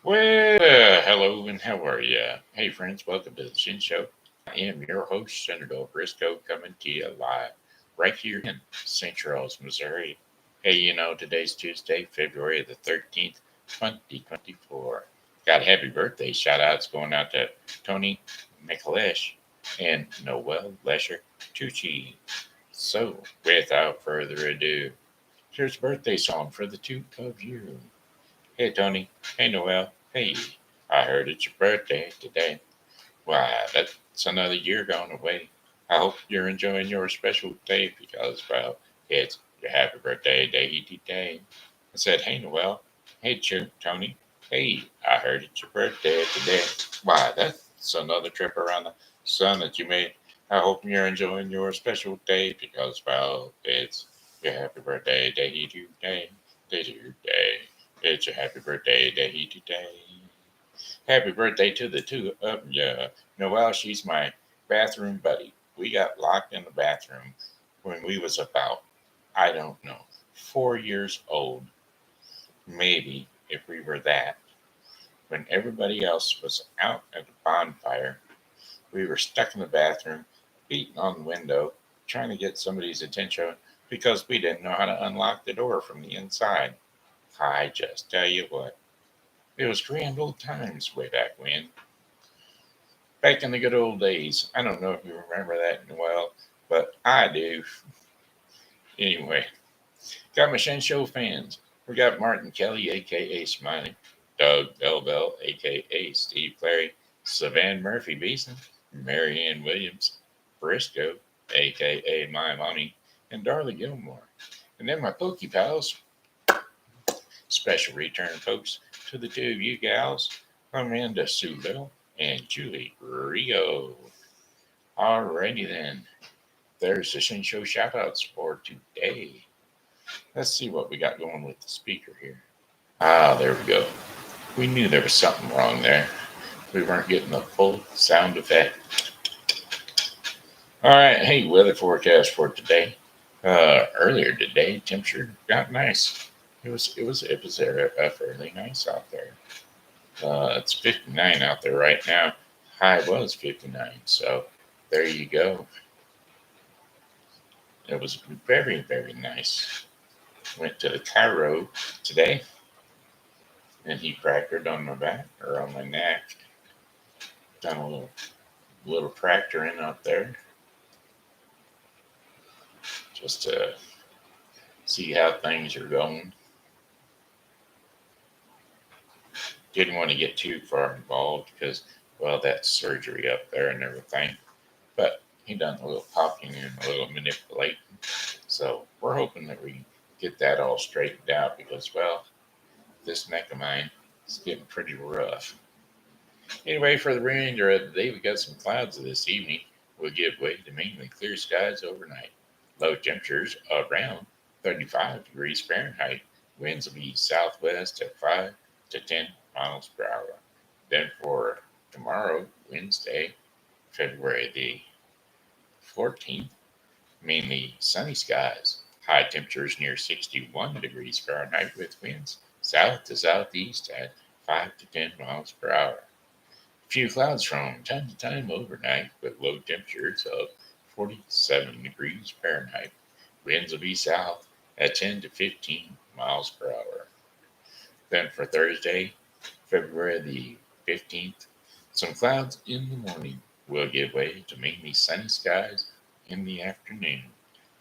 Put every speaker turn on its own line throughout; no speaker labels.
Well, hello and how are ya? Hey, friends, welcome to the Shen Show. I am your host, Senator Briscoe, coming to you live right here in St. Charles, Missouri. Hey, today's Tuesday, February the 13th, 2024. Got happy birthday shout outs going out to Toni McClish and Noel, Lesher, Tuccy. So, without further ado, here's a birthday song for the two of you. Hey, Tony. Hey, Noel. Hey, I heard it's your birthday today. Why, that's another year gone away. I hope you're enjoying your special day because, well, it's your happy birthday day today. I said, hey, Noel. Hey, Tony. Hey, I heard it's your birthday today. Why, that's another trip around the sun that you made. I hope you're enjoying your special day because, well, it's your happy birthday day today. Day today. It's your happy birthday day today. Happy birthday to the two of you. Noelle, she's my bathroom buddy. We got locked in the bathroom when we was about, I don't know, 4 years old. Maybe if we were that. When everybody else was out at the bonfire, we were stuck in the bathroom, beating on the window, trying to get somebody's attention because we didn't know how to unlock the door from the inside. I just tell you what. It was grand old times way back when. Back in the good old days. I don't know if you remember that well, but I do. Anyway, got my Shen Show fans. We got Martin Kelly, a.k.a. Smiley. Doug Bellbell, a.k.a. Steve Clary. Savann Murphy Beason. Mary Ann Williams Briscoe, a.k.a. My Mommy. And Darla Gilmore. And then my Pokey pals. Special return, folks, to the two of you gals, Amanda Sue Little and Julie Rigot. Alrighty then, there's the Shin Show shoutouts for today. Let's see what we got going with the speaker here. Ah, there we go. We knew there was something wrong there. We weren't getting the full sound effect. Alright, hey, weather forecast for today. Earlier today, temperature got nice. It was fairly nice out there. It's 59 out there right now. High was 59, so there you go. It was very, very nice. Went to the Cairo today, and he practiced on my back or on my neck. Done a little practicing out there just to see how things are going. Didn't want to get too far involved because, well, that surgery up there and everything. But he done a little popping and a little manipulating. So we're hoping that we get that all straightened out because, well, this neck of mine is getting pretty rough. Anyway, for the remainder of the day, we got some clouds this evening. Will give way to mainly clear skies overnight. Low temperatures around 35 degrees Fahrenheit. Winds will be southwest at 5 to 10 miles per hour. Then for tomorrow, Wednesday, February the 14th, mainly sunny skies. High temperatures near 61 degrees Fahrenheit with winds south to southeast at 5 to 10 miles per hour. Few clouds from time to time overnight with low temperatures of 47 degrees Fahrenheit. Winds will be south at 10 to 15 miles per hour. Then for Thursday, February the 15th, some clouds in the morning will give way to mainly sunny skies in the afternoon.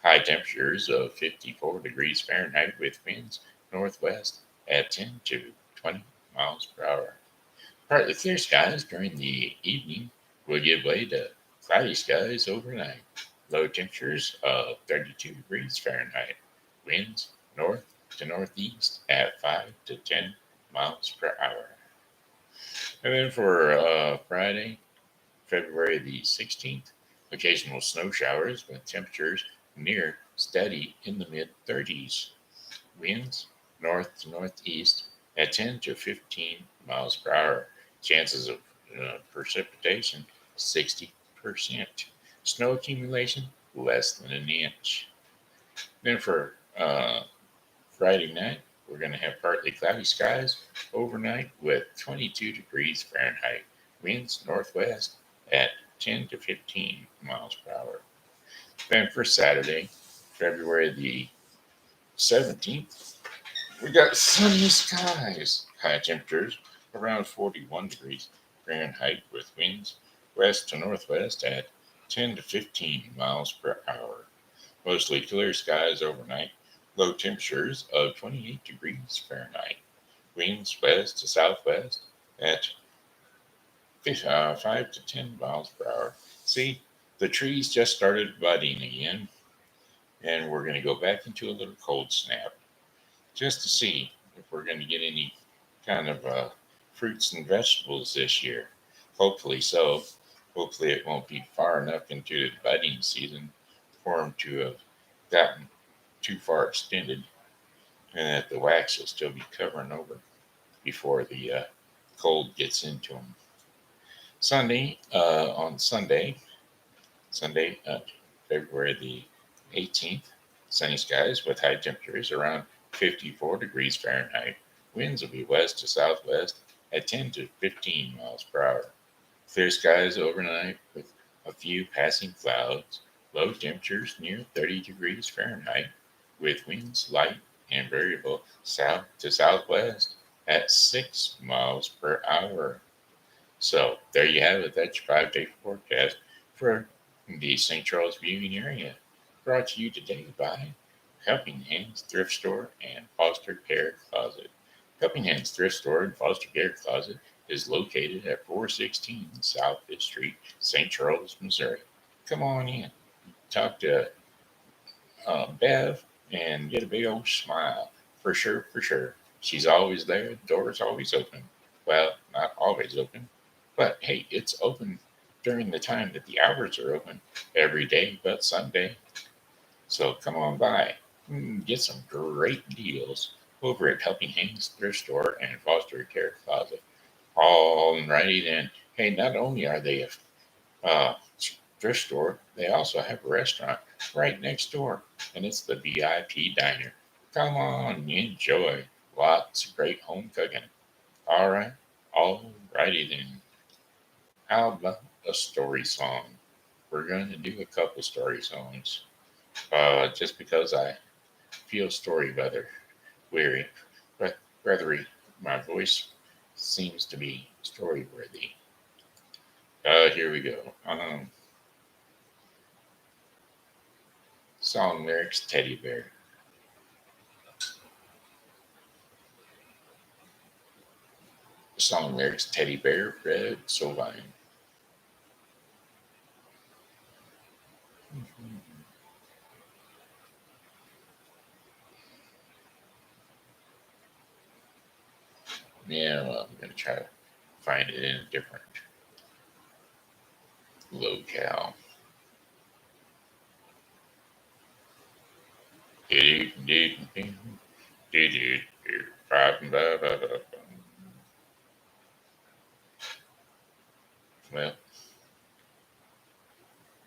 High temperatures of 54 degrees Fahrenheit with winds northwest at 10 to 20 miles per hour. Partly clear skies during the evening will give way to cloudy skies overnight. Low temperatures of 32 degrees Fahrenheit. Winds north to northeast at 5 to 10 miles per hour. And then for Friday, February the 16th, occasional snow showers with temperatures near steady in the mid 30s. Winds north to northeast at 10 to 15 miles per hour. Chances of precipitation 60%. Snow accumulation less than an inch. Then for Friday night, we're going to have partly cloudy skies overnight with 22 degrees Fahrenheit. Winds northwest at 10 to 15 miles per hour. Then for Saturday, February the 17th, we got sunny skies. High temperatures around 41 degrees Fahrenheit with winds west to northwest at 10 to 15 miles per hour. Mostly clear skies overnight. Low temperatures of 28 degrees Fahrenheit. Winds west to southwest at 5 to 10 miles per hour. See, the trees just started budding again, and we're going to go back into a little cold snap just to see if we're going to get any kind of fruits and vegetables this year. Hopefully so. Hopefully it won't be far enough into the budding season for them to have gotten too far extended, and that the wax will still be covering over before the cold gets into them. On Sunday, February the 18th, sunny skies with high temperatures around 54 degrees Fahrenheit. Winds will be west to southwest at 10 to 15 miles per hour. Clear skies overnight with a few passing clouds. Low temperatures near 30 degrees Fahrenheit with winds light and variable south to southwest at 6 miles per hour. So there you have it. That's your 5-day forecast for the St. Charles viewing area. Brought to you today by Helping Hands Thrift Store and Foster Care Closet. Helping Hands Thrift Store and Foster Care Closet is located at 416 South 5th Street, St. Charles, Missouri. Come on in. Talk to Bev and get a big old smile. For sure, for sure. She's always there. The door is always open. Well, not always open, but hey, it's open during the time that the hours are open every day but Sunday. So come on by and get some great deals over at Helping Hands Thrift Store and Foster Care Closet. Alrighty then. Hey, not only are they a thrift store, they also have a restaurant right next door, and it's the VIP Diner. Come on, enjoy. Lots of great home cooking. Alrighty then. How about a story song? We're going to do a couple story songs, just because I feel story weary. But rather, my voice seems to be story worthy. Here we go. Song lyrics, Teddy Bear. Song lyrics, Teddy Bear, Red Savann. Yeah, well, I'm going to try to find it in a different locale. Well,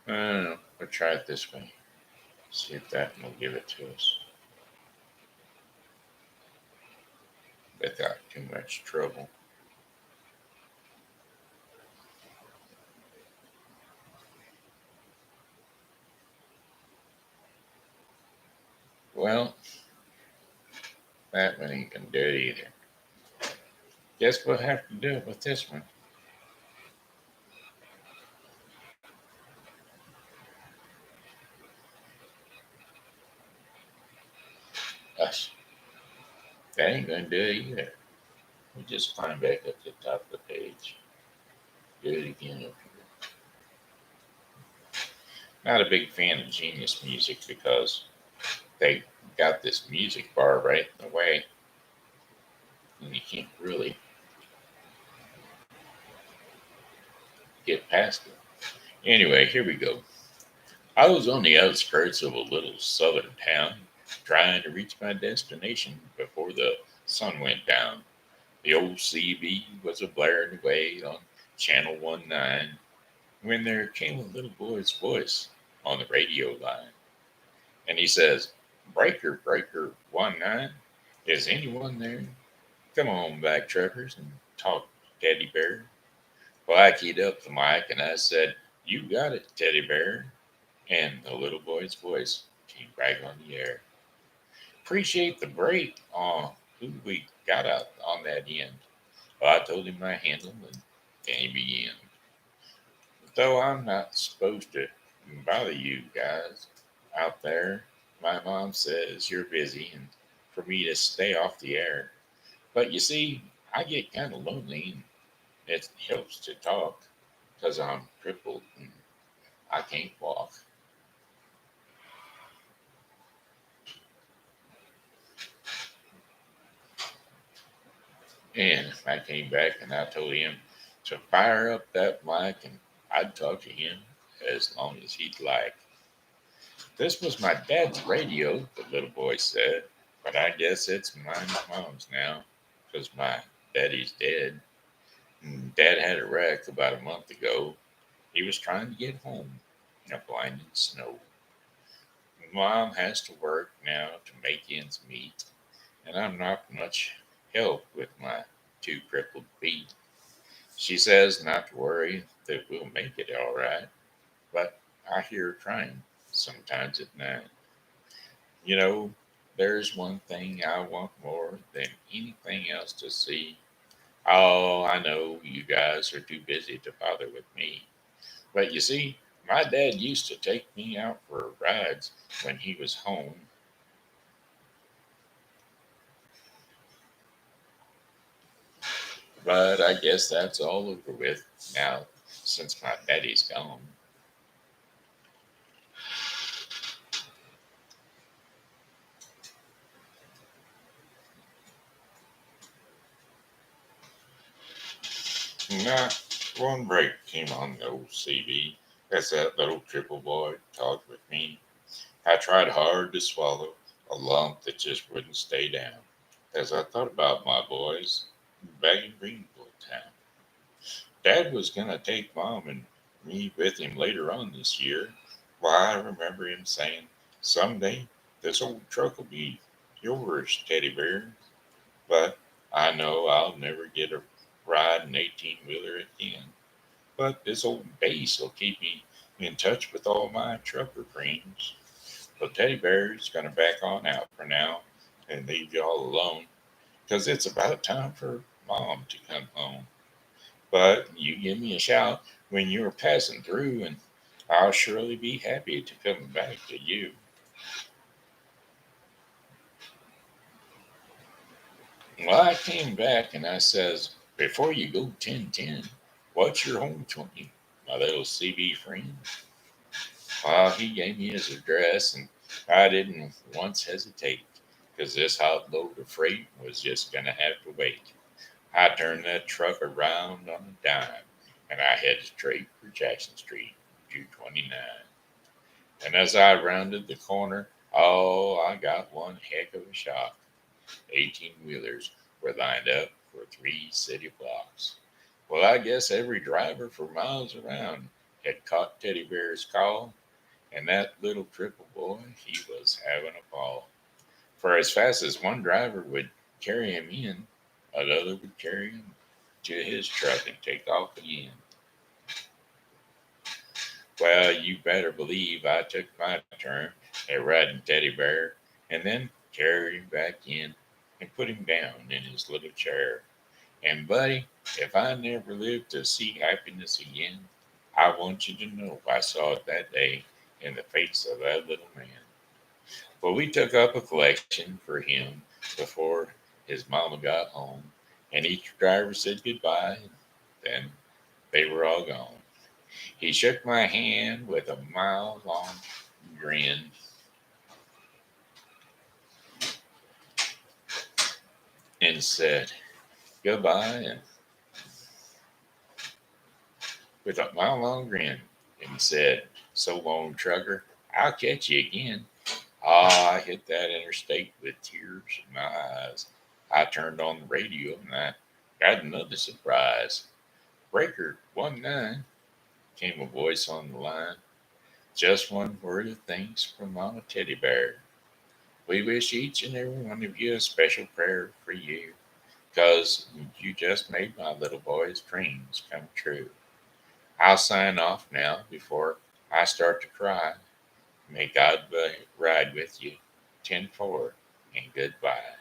I don't know. We'll try it this way. See if that will give it to us without too much trouble. Well, that one ain't gonna do it either. Guess we'll have to do it with this one. Us. That ain't gonna do it either. We just climb back up to the top of the page. Do it again up here. Not a big fan of Genius Music because they got this music bar right in the way, and you can't really get past it. Anyway, here we go. I was on the outskirts of a little southern town, trying to reach my destination before the sun went down. The old CB was a blaring away on Channel 19 when there came a little boy's voice on the radio line. And he says, "Breaker, breaker, 19. Is anyone there? Come on back, truckers, and talk, Teddy Bear. Well, I keyed up the mic and I said, "You got it, Teddy Bear." And the little boy's voice came back on the air. Appreciate the break on who we got out on that end. Well, I told him my handle and then he began. Though I'm not supposed to bother you guys out there, my mom says you're busy and for me to stay off the air. But you see, I get kind of lonely and it helps to talk because I'm crippled and I can't walk. And I came back and I told him to fire up that mic and I'd talk to him as long as he'd like. This was my dad's radio, the little boy said, but I guess it's mine and mom's now because my daddy's dead. And dad had a wreck about a month ago. He was trying to get home in a blinding snow. Mom has to work now to make ends meet, and I'm not much help with my two crippled feet. She says not to worry, that we'll make it all right, but I hear her crying sometimes at night. You know, there's one thing I want more than anything else to see. Oh, I know you guys are too busy to bother with me. But you see, my dad used to take me out for rides when he was home. But I guess that's all over with now since my daddy's gone. Nah, one break came on the old CB as that little triple boy talked with me. I tried hard to swallow a lump that just wouldn't stay down as I thought about my boys back in Greenville town. Dad was going to take Mom and me with him later on this year. Why, I remember him saying, "Someday this old truck will be yours, Teddy Bear." But I know I'll never get a ride an 18 wheeler again. But this old base will keep me in touch with all my trucker friends. So Teddy Bear's going to back on out for now and leave you all alone because it's about time for Mom to come home. But you give me a shout when you're passing through, and I'll surely be happy to come back to you. Well, I came back and I says, "Before you go 10-10, what's your home 20, my little CB friend?" Well, he gave me his address, and I didn't once hesitate because this hot load of freight was just going to have to wait. I turned that truck around on a dime, and I headed straight for Jackson Street, 229. And as I rounded the corner, oh, I got one heck of a shock. 18 wheelers were lined up for 3 city blocks. Well, I guess every driver for miles around had caught Teddy Bear's call, and that little triple boy, he was having a ball. For as fast as one driver would carry him in, another would carry him to his truck and take off again. Well, you better believe I took my turn at riding Teddy Bear and then carried him back in and put him down in his little chair. And, buddy, if I never live to see happiness again, I want you to know I saw it that day in the face of that little man. Well, we took up a collection for him before his mama got home, and each driver said goodbye, and then they were all gone. He shook my hand with a mile long grin and said goodbye, and with a mile long grin and said, "So long, trucker. I'll catch you again." Ah, I hit that interstate with tears in my eyes. I turned on the radio and I got another surprise. "Breaker 19," came a voice on the line. "Just one word of thanks from Mama Teddy Bear." We wish each and every one of you a special prayer for you, because you just made my little boy's dreams come true. I'll sign off now before I start to cry. May God ride with you. 10-4 and goodbye.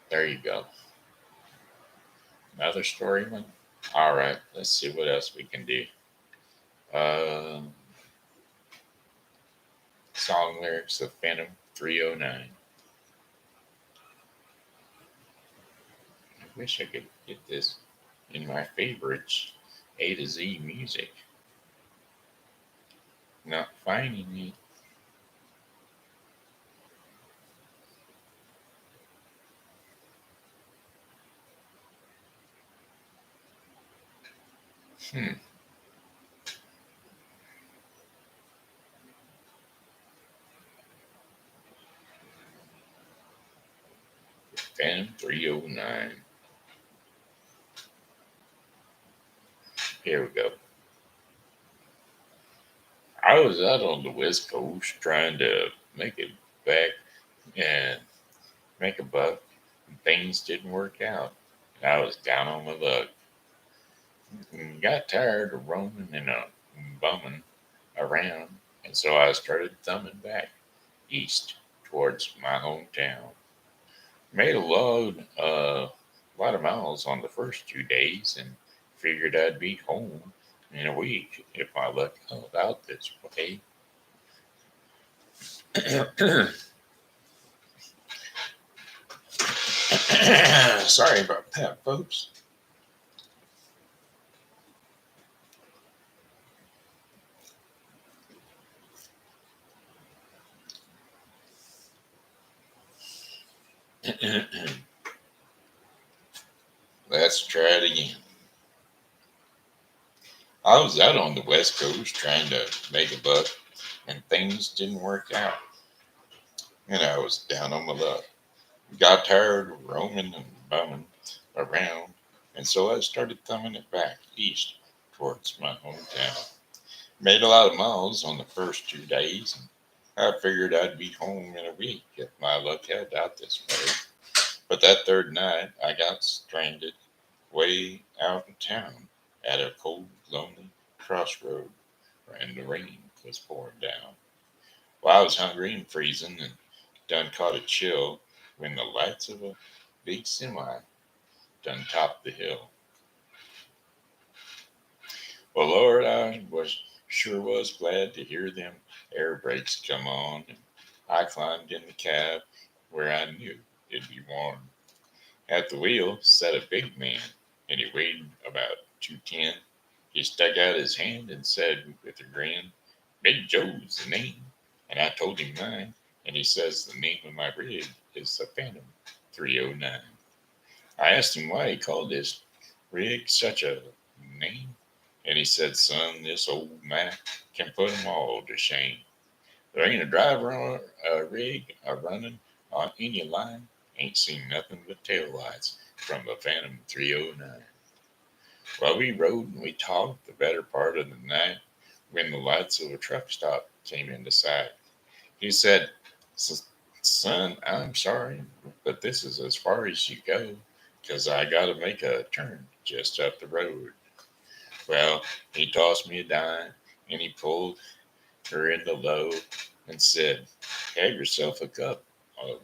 There you go. Another story one. All right, let's see what else we can do. Um, Song lyrics of Phantom 309. I wish I could get this in my favorites, A to Z music. Not finding it. Hmm. Phantom 309. Here we go. I was out on the West Coast trying to make it back and make a buck, and things didn't work out. I was down on my luck. Got tired of roaming and bumming around, and so I started thumbing back east towards my hometown. Made a lot of miles on the first 2 days, and figured I'd be home in a week if my luck held out this way. Sorry about that, folks. Let's try it again. I was out on the West Coast trying to make a buck, and things didn't work out. And I was down on my luck. Got tired of roaming and bumming around, and so I started thumbing it back east towards my hometown. Made a lot of miles on the first 2 days, and I figured I'd be home in a week if my luck held out this way. But that third night, I got stranded way out in town at a cold, lonely crossroad, and the rain was pouring down. Well, I was hungry and freezing, and done caught a chill when the lights of a big semi done topped the hill. Well, Lord, I was glad to hear them air brakes come on, and I climbed in the cab where I knew it'd be warm. At the wheel sat a big man, and he weighed about 210. He stuck out his hand and said with a grin, "Big Joe's the name." And I told him mine, and he says the name of my rig is the Phantom 309. I asked him why he called this rig such a name, and he said, "Son, this old Mac can put 'em all to shame. There ain't a driver on a rig a running on any line ain't seen nothing but tail lights from the Phantom 309. Well, we rode and we talked the better part of the night when the lights of a truck stop came into sight. He said, "Son, I'm sorry, but this is as far as you go, 'cause I got to make a turn just up the road." Well, he tossed me a dime and he pulled her in the low and said, "Have yourself a cup of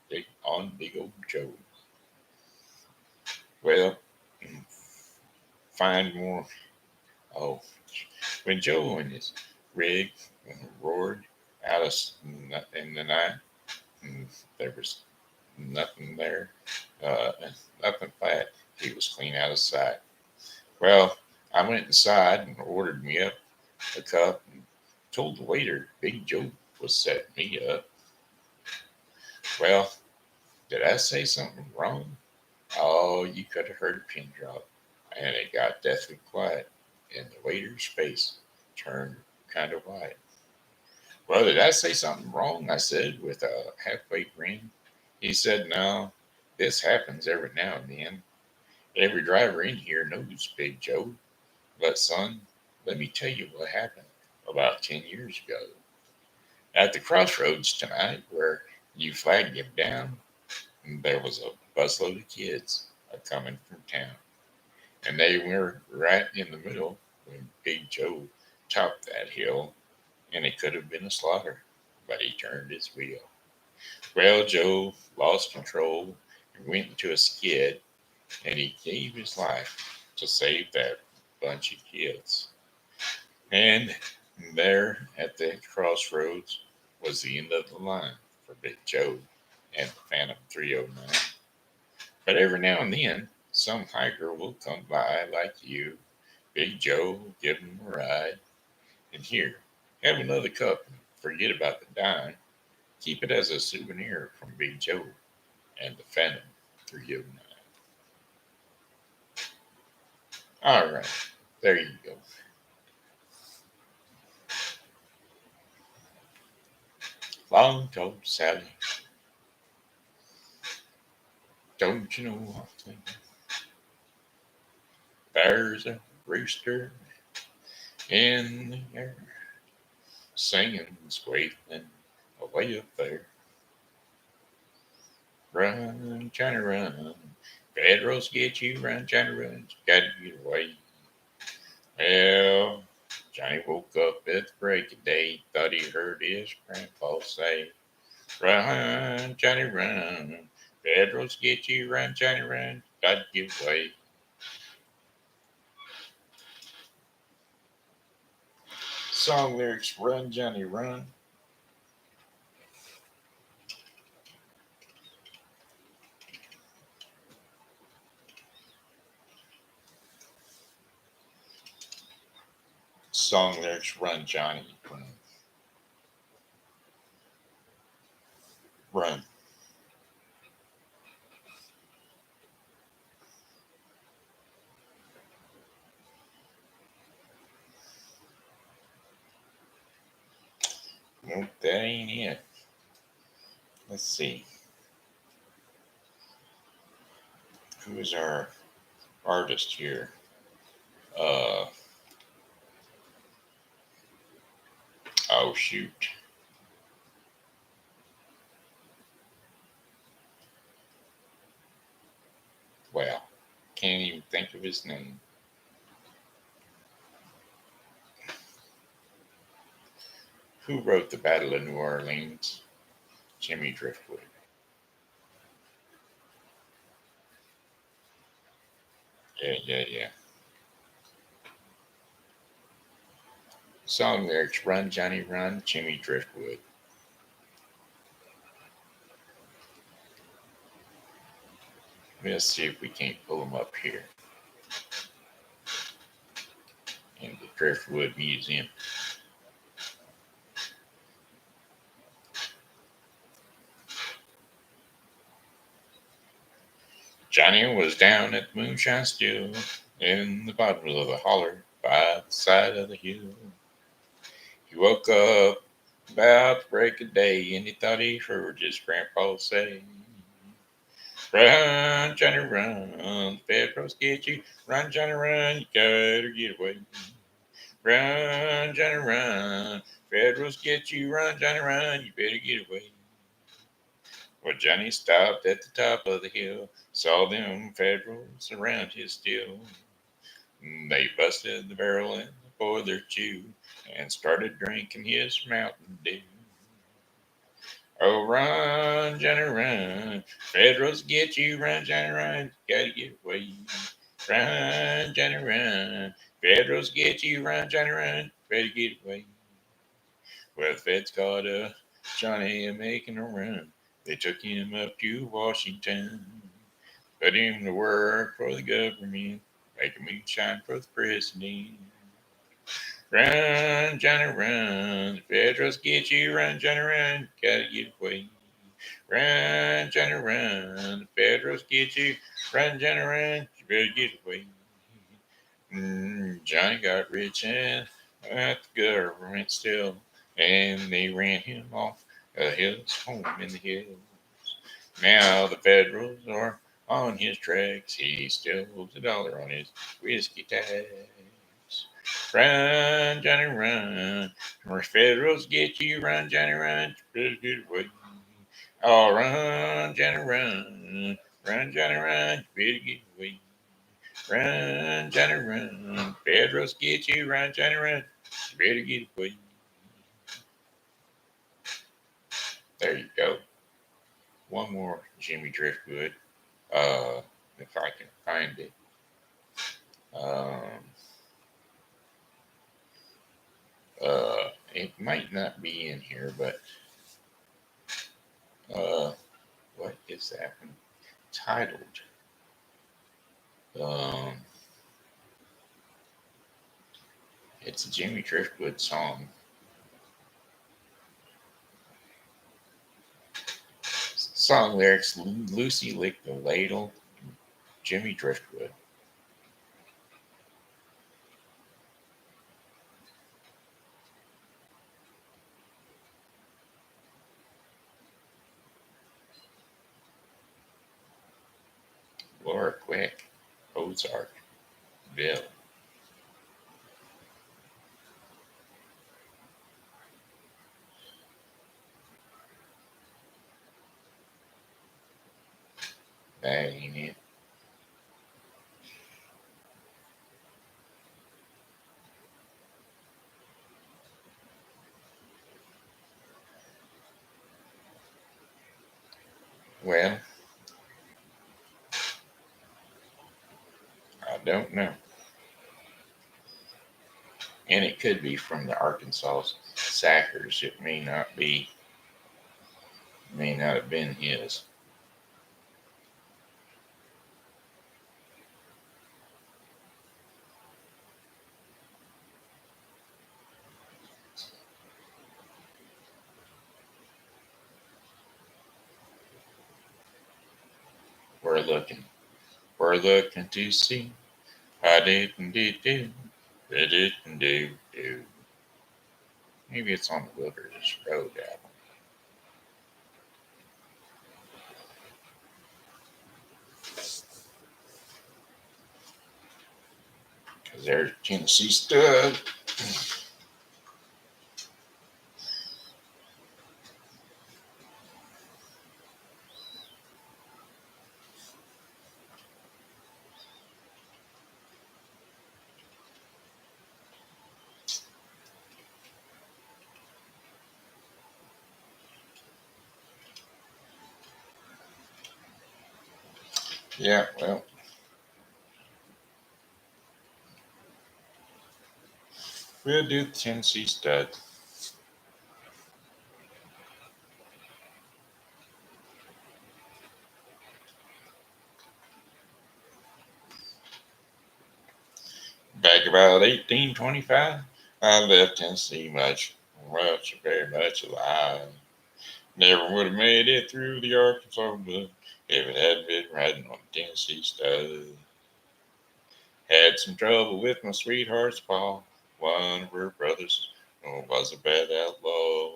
big old Joe." Well, find more. Oh, when Joe and his rig roared out in the night, there was nothing there, nothing flat. He was clean out of sight. Well, I went inside and ordered me up a cup and told the waiter Big Joe was setting me up. Well, did I say something wrong? Oh, you could have heard a pin drop, and it got deathly quiet, and the waiter's face turned kind of white. "Well, did I say something wrong?" I said with a halfway grin. He said, "No, this happens every now and then. Every driver in here knows Big Joe. But, son, let me tell you what happened about 10 years ago. At the crossroads tonight, where you flagged him down, there was a busload of kids coming from town. And they were right in the middle when Big Joe topped that hill, and it could have been a slaughter, but he turned his wheel. Well, Joe lost control and went into a skid, and he gave his life to save that bunch of kids. And there at the crossroads was the end of the line for Big Joe and the Phantom 309. But every now and then, some hiker will come by like you. Big Joe will give him a ride. And here, have another cup and forget about the dime. Keep it as a souvenir from Big Joe and the Phantom 309. All right, there you go. Long told Sally, don't you know what I'm thinking? There's a rooster in the air, singing, squealing away up there. Run, Johnny, run. Pedro's get you, run, Johnny, run. You gotta get away. Well, Johnny woke up at the break of day, thought he heard his grandpa say, run, Johnny, run. Pedro's get you, run, Johnny, run. Gotta get away. Song lyrics, run, Johnny, run. Song lyrics, run, Johnny, run. Run. Nope, that ain't it. Let's see. Who is our artist here? Uh, oh, shoot. Well, can't even think of his name. Who wrote the Battle of New Orleans? Jimmy Driftwood. Yeah. Song lyrics, run, Johnny, run, Jimmy Driftwood. Let's see if we can't pull them up here in the Driftwood Museum. Johnny was down at the moonshine still, in the bottom of the holler, by the side of the hill. He woke up about the break of day, and he thought he heard his grandpa say, run, Johnny, run, the Pedro's get you. Run, Johnny, run, you gotta get away. Run, Johnny, run, Pedro's get you. Run, Johnny, run, you better get away. Well, Johnny stopped at the top of the hill, saw them Federals around his still. They busted the barrel and poured their chew and started drinking his Mountain Dew. Oh, run, Johnny, run. Federals get you. Run, Johnny, run. Gotta get away. Run, Johnny, run. Federals get you. Run, Johnny, run. Better get away. Well, the feds caught Johnny making a run. They took him up to Washington. Put him to work for the government. Make a moonshine for the president. Run, Johnny, run. The Federals get you. Run, Johnny, run. Gotta get away. Run, Johnny, run. The Federals get you. Run, Johnny, run. You better get away. Johnny got rich and at the government still, and they ran him off his home in the hills. Now the Federals are on his tracks. He still owes $1 on his whiskey tax. Run, Johnny, run. Where Federals get you, run, Johnny, run. Better get away. Oh, run, Johnny, run. Run, Johnny, run. Better get away. Run, Johnny, run. Federals get you, run, Johnny, run. Better get away. There you go. One more Jimmy Driftwood. If I can find it. Um, it might not be in here, but what is that one titled? Um, it's a Jimmy Driftwood song. Song lyrics: Lucy licked the ladle. Jimmy Driftwood. Laura Quick. Ozark. Bill. That ain't it. Well, I don't know. And it could be from the Arkansas Sackers. It may not be. May not have been his. We're looking. We're looking to see. I didn't do. I didn't do. Maybe it's on the Wilderness Road album. Because there's Tennessee Stud. Yeah, well, we'll do the Tennessee Stud. Back about 1825, I left Tennessee very much alive. Never would have made it through the Arkansas mud if it hadn't been riding on the Tennessee Stud. Had some trouble with my sweetheart's pa. One of her brothers was a bad outlaw.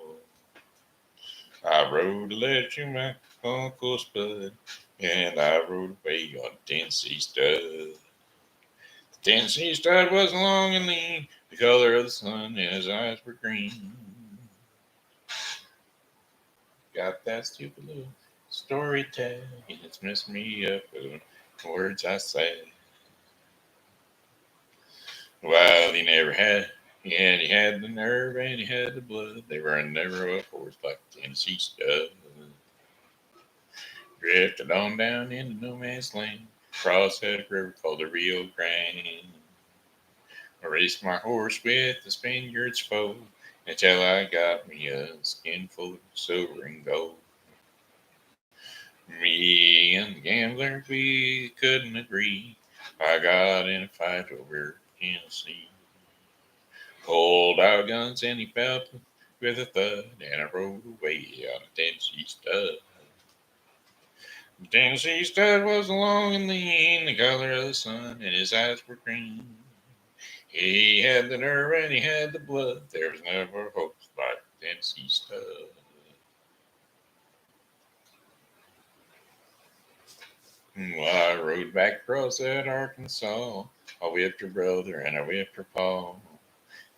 I wrote a letter to my uncle's bud, and I rode away on the Tennessee Stud. The Tennessee Stud was long and lean, the color of the sun, and his eyes were green. Got that stupid little story tag, and it's messed me up with the words I say. Well, he never had. Yeah, he had the nerve and he had the blood. They were never a horse like the Tennessee Stud. Drifted on down into no man's land. Crossed a river called the Rio Grande. I raced my horse with the Spaniard's foe until I got me a skinful of silver and gold. Me and the gambler, we couldn't agree. I got in a fight over Tennessee. Pulled out guns and he felt with a thud, and I rode away on a Tennessee Stud. The Tennessee Stud was long and lean, the color of the sun, and his eyes were green. He had the nerve and he had the blood. There was never hope like the Tennessee Stud. Well, I rode back across that Arkansas. I whipped her brother and I whipped her pa.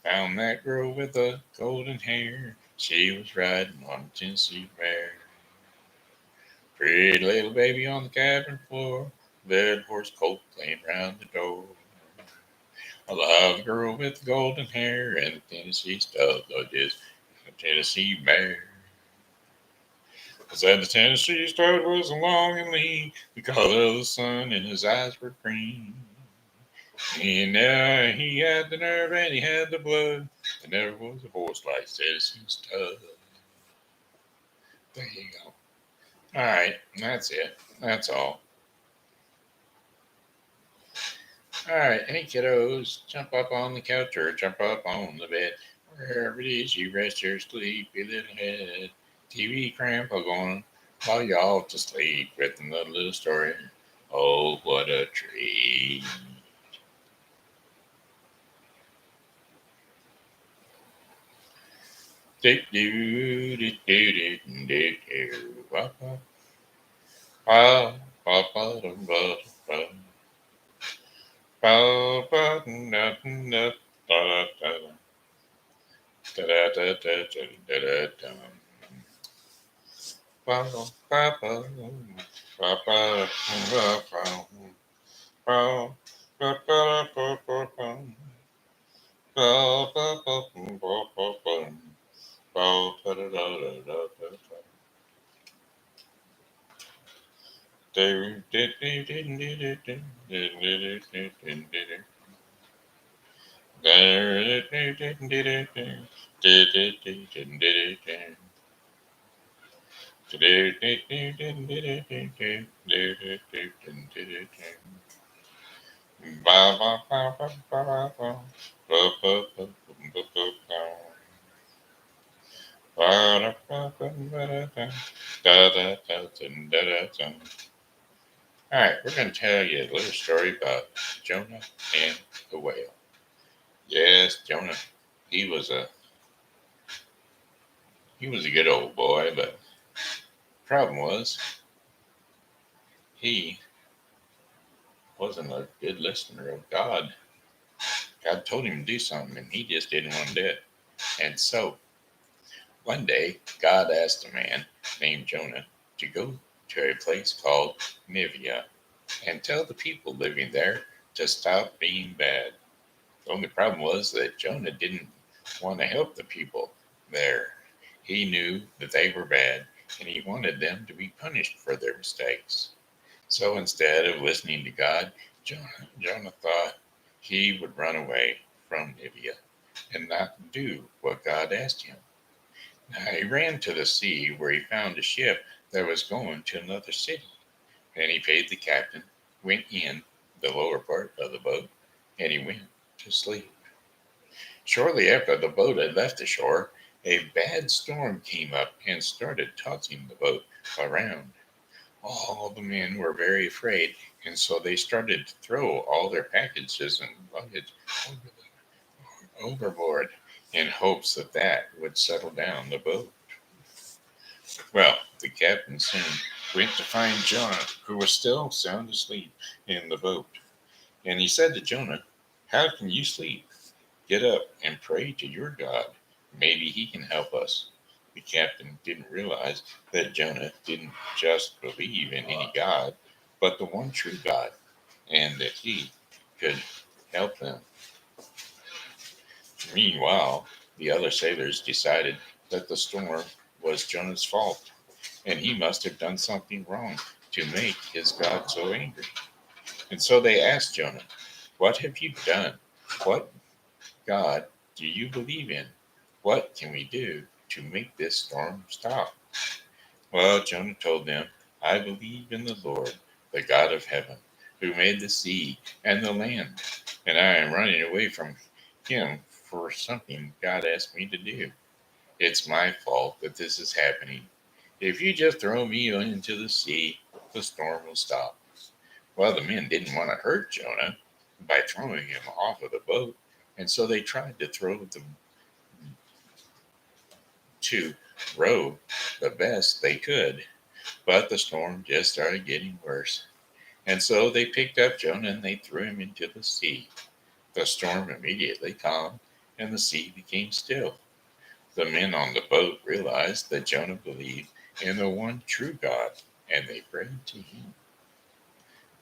Found that girl with the golden hair. She was riding on a Tennessee mare. Pretty little baby on the cabin floor. Red horse colt playing round the door. I love the girl with the golden hair and the Tennessee stuff. I just a Tennessee mare. I said the Tennessee stud was long and lean. The color of the sun and his eyes were green. And he had the nerve and he had the blood. And there was a voice like Tennessee stud. There you go. All right, that's it. That's all. All right, hey kiddos, jump up on the couch or jump up on the bed. Wherever it is you rest your sleepy little head. TV cramp going while y'all to sleep with another little story. Oh, what a treat. Do do do do do do do. Ba ba ba ba ba ba ba. Ba ba da da da da da. Da da da da da da da. Ba ba ba ba ba ba ba ba ba ba ba ba. Ba ba ba ba ba ba. Ba da da da da da da. Do do do do do do do do do do do do. Do do do do do do do do do do do do. All right, we're going to tell you a little story about Jonah and the whale. Yes, Jonah, he was a good old boy, but the problem was he wasn't a good listener of God. God told him to do something, and he just didn't want to do it. And so one day, God asked a man named Jonah to go to a place called Nivea and tell the people living there to stop being bad. The only problem was that Jonah didn't want to help the people there. He knew that they were bad and he wanted them to be punished for their mistakes. So instead of listening to God, Jonah thought he would run away from Nivea and not do what God asked him. Now he ran to the sea where he found a ship that was going to another city. And he paid the captain, went in the lower part of the boat, and he went to sleep. Shortly after the boat had left the shore, a bad storm came up and started tossing the boat around. All the men were very afraid, and so they started to throw all their packages and luggage overboard in hopes that that would settle down the boat. Well, the captain soon went to find Jonah, who was still sound asleep in the boat. And he said to Jonah, "How can you sleep? Get up and pray to your God. Maybe he can help us." The captain didn't realize that Jonah didn't just believe in any God, but the one true God, and that he could help them. Meanwhile, the other sailors decided that the storm was Jonah's fault, and he must have done something wrong to make his God so angry. And so they asked Jonah, "What have you done? What God do you believe in? What can we do to make this storm stop?" Well, Jonah told them, "I believe in the Lord, the God of heaven, who made the sea and the land, and I am running away from him for something God asked me to do. It's my fault that this is happening. If you just throw me into the sea, the storm will stop." Well, the men didn't want to hurt Jonah by throwing him off of the boat, and so they tried to to row the best they could, but the storm just started getting worse. And so they picked up Jonah and they threw him into the sea. The storm immediately calmed, and the sea became still. The men on the boat realized that Jonah believed in the one true God, and they prayed to him.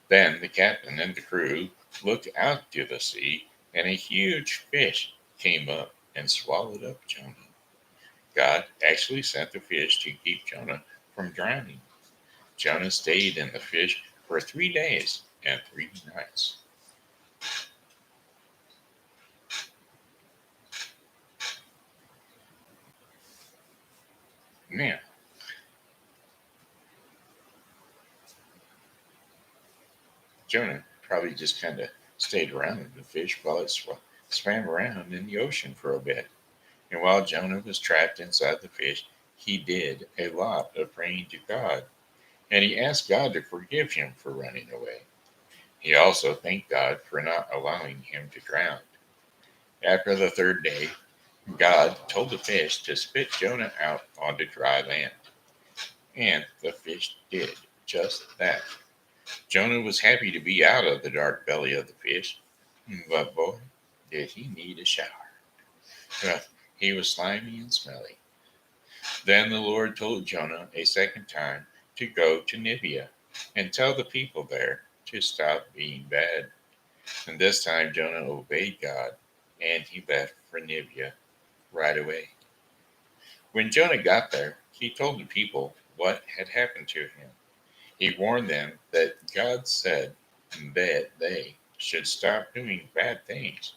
Then the captain and the crew looked out to the sea, and a huge fish came up and swallowed up Jonah. God actually sent the fish to keep Jonah from drowning. Jonah stayed in the fish for 3 days and 3 nights. Now, Jonah probably just kind of stayed around in the fish while it swam around in the ocean for a bit. And while Jonah was trapped inside the fish, he did a lot of praying to God, and he asked God to forgive him for running away. He also thanked God for not allowing him to drown. After the third day, God told the fish to spit Jonah out onto dry land, and the fish did just that. Jonah was happy to be out of the dark belly of the fish, but boy, did he need a shower. Well, he was slimy and smelly. Then the Lord told Jonah a second time to go to Nineveh and tell the people there to stop being bad. And this time Jonah obeyed God, and he left for Nineveh right away. When Jonah got there, he told the people what had happened to him. He warned them that God said that they should stop doing bad things,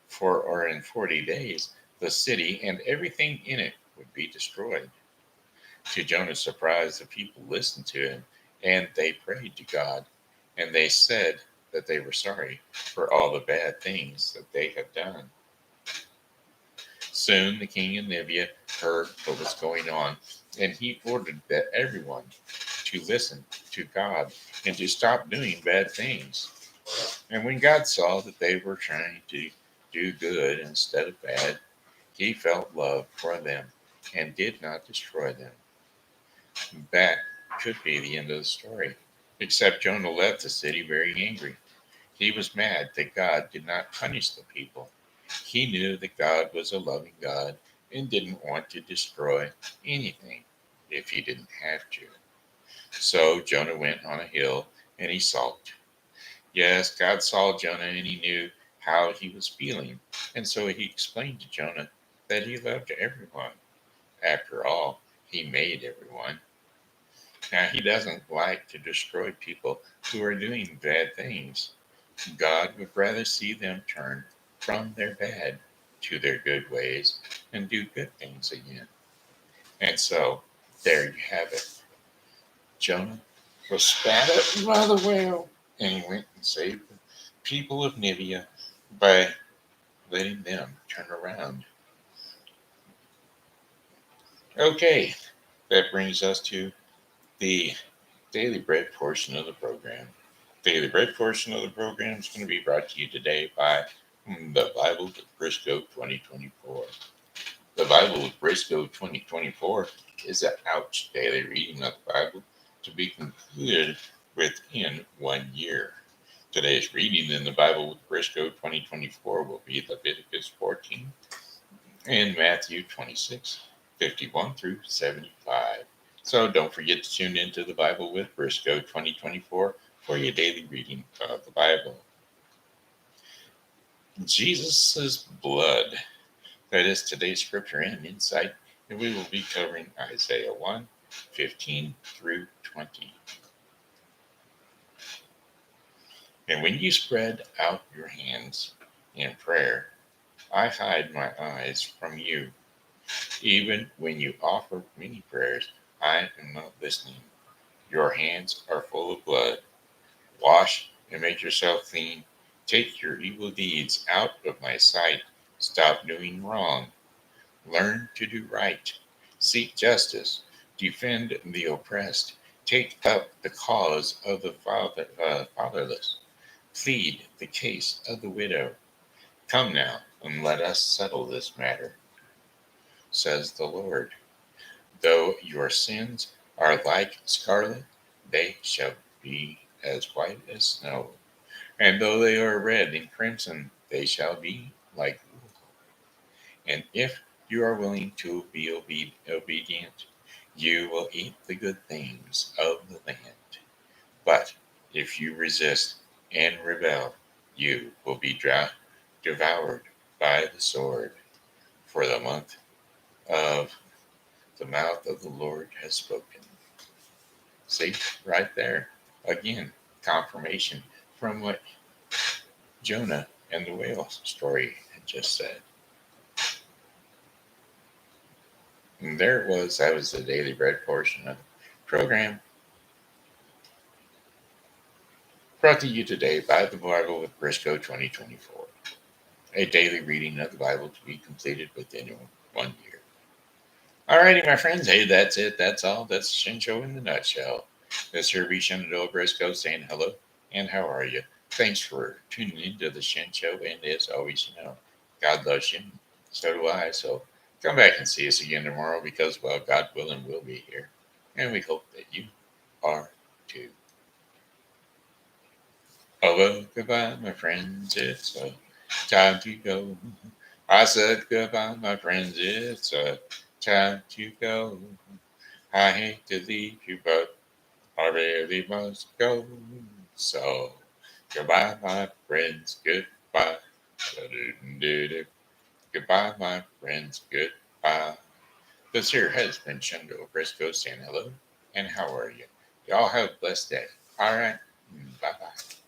for or in 40 days the city and everything in it would be destroyed. To Jonah's surprise, the people listened to him, and they prayed to God, and they said that they were sorry for all the bad things that they had done. Soon the king of Nineveh heard what was going on, and he ordered that everyone to listen to God and to stop doing bad things. And when God saw that they were trying to do good instead of bad, he felt love for them and did not destroy them. That could be the end of the story. Except Jonah left the city very angry. He was mad that God did not punish the people. He knew that God was a loving God and didn't want to destroy anything if he didn't have to. So Jonah went on a hill and he sulked. Yes, God saw Jonah and he knew how he was feeling. And so he explained to Jonah that he loved everyone. After all, he made everyone. Now, he doesn't like to destroy people who are doing bad things. God would rather see them turn from their bad to their good ways and do good things again. And so, there you have it. Jonah was spat at by the whale, and he went and saved the people of Nineveh by letting them turn around. Okay, that brings us to the daily bread portion of the program. Daily bread portion of the program is going to be brought to you today by the Bible with Briscoe 2024. The Bible with Briscoe 2024 is an ouch daily reading of the Bible to be concluded within 1 year. Today's reading in the Bible with Briscoe 2024 will be Leviticus 14 and Matthew 26, 51 through 75. So don't forget to tune into the Bible with Briscoe 2024 for your daily reading of the Bible. Jesus' blood. That is today's scripture and insight, and we will be covering Isaiah 1, 15 through 20. And when you spread out your hands in prayer, I hide my eyes from you. Even when you offer many prayers, I am not listening. Your hands are full of blood. Wash and make yourself clean. Take your evil deeds out of my sight. Stop doing wrong. Learn to do right. Seek justice. Defend the oppressed. Take up the cause of the fatherless. Plead the case of the widow. Come now and let us settle this matter, says the Lord. Though your sins are like scarlet, they shall be as white as snow. And though they are red and crimson, they shall be like wool. And if you are willing to be obedient, you will eat the good things of the land. But if you resist and rebel, you will be devoured by the sword. For of the mouth of the Lord has spoken. See, right there. Again, confirmation from what Jonah and the whale story had just said. And there it was. That was the daily bread portion of the program, brought to you today by the Bible with Briscoe 2024. A daily reading of the Bible to be completed within 1 year. Alrighty, my friends. Hey, that's it. That's all. That's the Shen Show in the nutshell. This here be Shenandoah Briscoe saying hello and how are you? Thanks for tuning in to the Shen Show. And as always, God loves you. So do I. So come back and see us again tomorrow because, well, God willing, we'll be here. And we hope that you are too. Oh, well, goodbye, my friends. It's time to go. I said goodbye, my friends. It's time to go. I hate to leave you, but I really must go. So, goodbye, my friends. Goodbye. Goodbye, my friends. Goodbye. This here has been Shundo Briscoe saying hello and how are you? Y'all have a blessed day. All right. Bye bye.